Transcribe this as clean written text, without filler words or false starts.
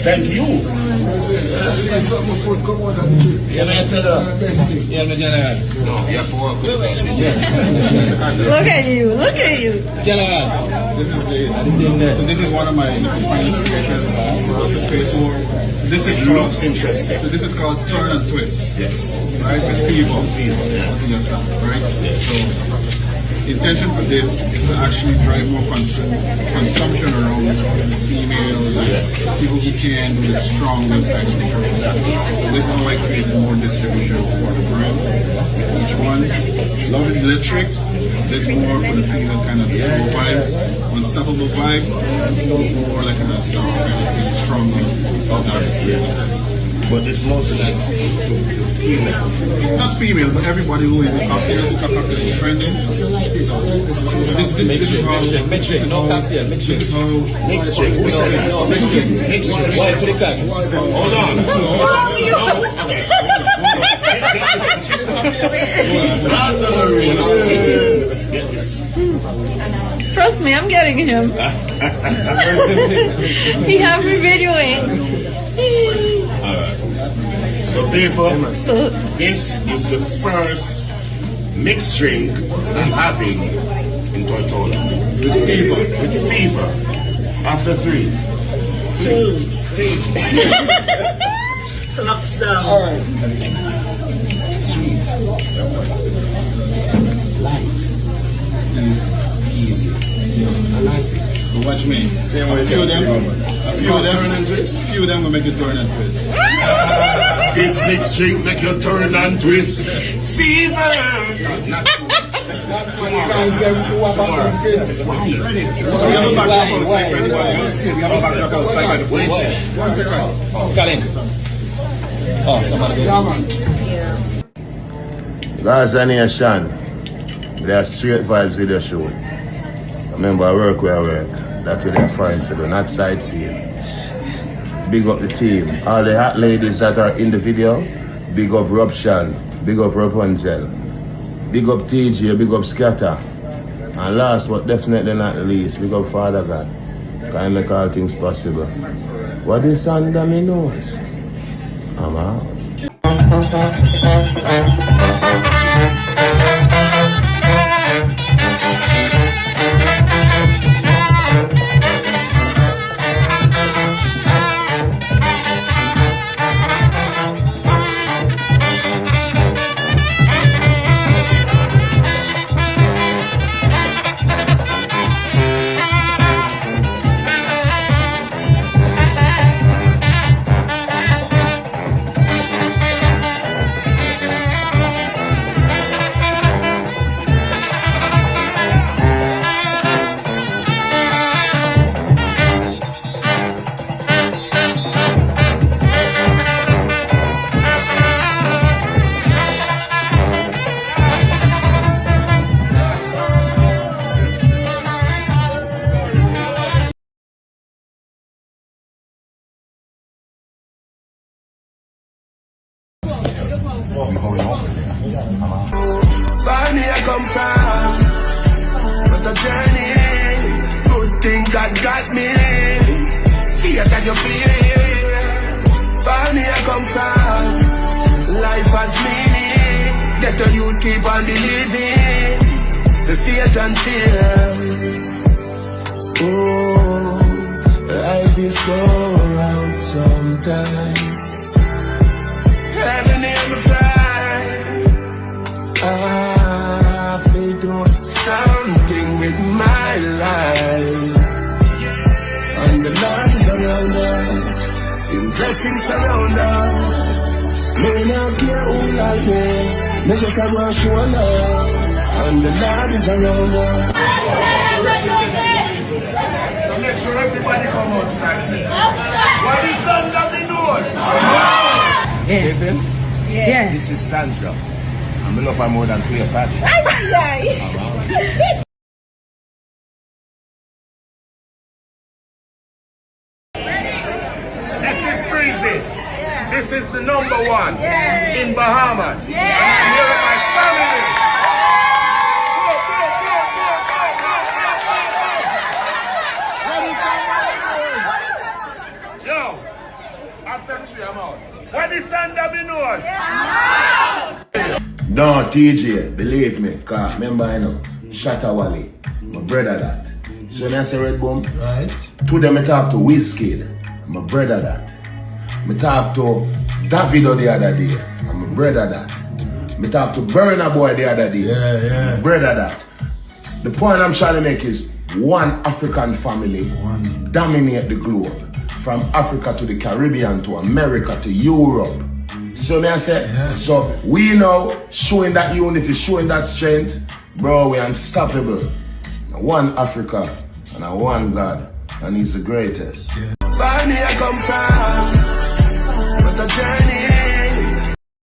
Thank you. Yeah, man, tell her. Yeah, man, General. No, you have to walk with me. Look at you, look at you. General, this is this is one of my finest creations. This is looks interesting. So this is called turn and twist. Yes. Right, with fever. Yeah. Right? Yes. So intention for this is to actually drive more consumption around females and people who can do the strong side of the exactly. So this is how I created more distribution for the brand. Each one. Love is electric. This more for the female kind of slow vibe. Unstoppable vibe. More like a soft kind of thing, stronger. But it's mostly like female. Not female, but everybody who is a cocktail is trending. So like this, this is how Mix drink, no cocktail, mix drink. mixed drink. Who said that? No, mix drink. Mixed drink. Why for the cock? Hold on. Get this. Trust me, I'm getting him. He have me videoing. Alright. So people, this is the first mixed drink I'm having in Tortola. With fever. After 3. 2. Slugs down. Alright. Sweet. Light. Easy. I like this. watch me. Same way. Few of them. Turn and twist. Few of them will make you turn and twist. This next drink make you turn and twist. Fever. Not Gaza Nation, they are straight vibes video show. Remember, I work where I work. That's what they're fine for, not sightseeing. Big up the team. All the hot ladies that are in the video, big up Robshan, big up Rapunzel, big up TJ, big up Scatter. And last but definitely not least, big up Father God. Can make all things possible. What is under me nose? I'm out. Find me, I come from, but a journey, good thing that got me. See it and you feel it. Find me, I come from, life has meaning. Get the youth keep on believing. So see it and feel. Oh, life is so rough sometimes. Heaven in the cry. I feel doing something with my life. And the Lord is around us, in blessings surround us. May not care who like me, me just a go show love. And the Lord is around us. So make sure everybody come outside. What is done that we do? Yeah. Yeah. This is Sandra. I'm in love for more than 2 patch. This is Breezy. This is the #1 in Bahamas. And I'm here with my family. Ladies No, TJ, believe me, cause remember I know, Shatta Wally, my brother that. So when I say Red Boom, Right. to them I talk to Wizkid, my brother that. I talk to Davido the other day, I'm my brother that. I talk to Burna Boy the other day, Yeah. my brother that. The point I'm trying to make is one African family dominate the globe. From Africa to the Caribbean to America to Europe. So may I say, so we know showing that unity, showing that strength, bro, we're unstoppable. One Africa and a one God, and he's the greatest. Find me, I come from, but the journey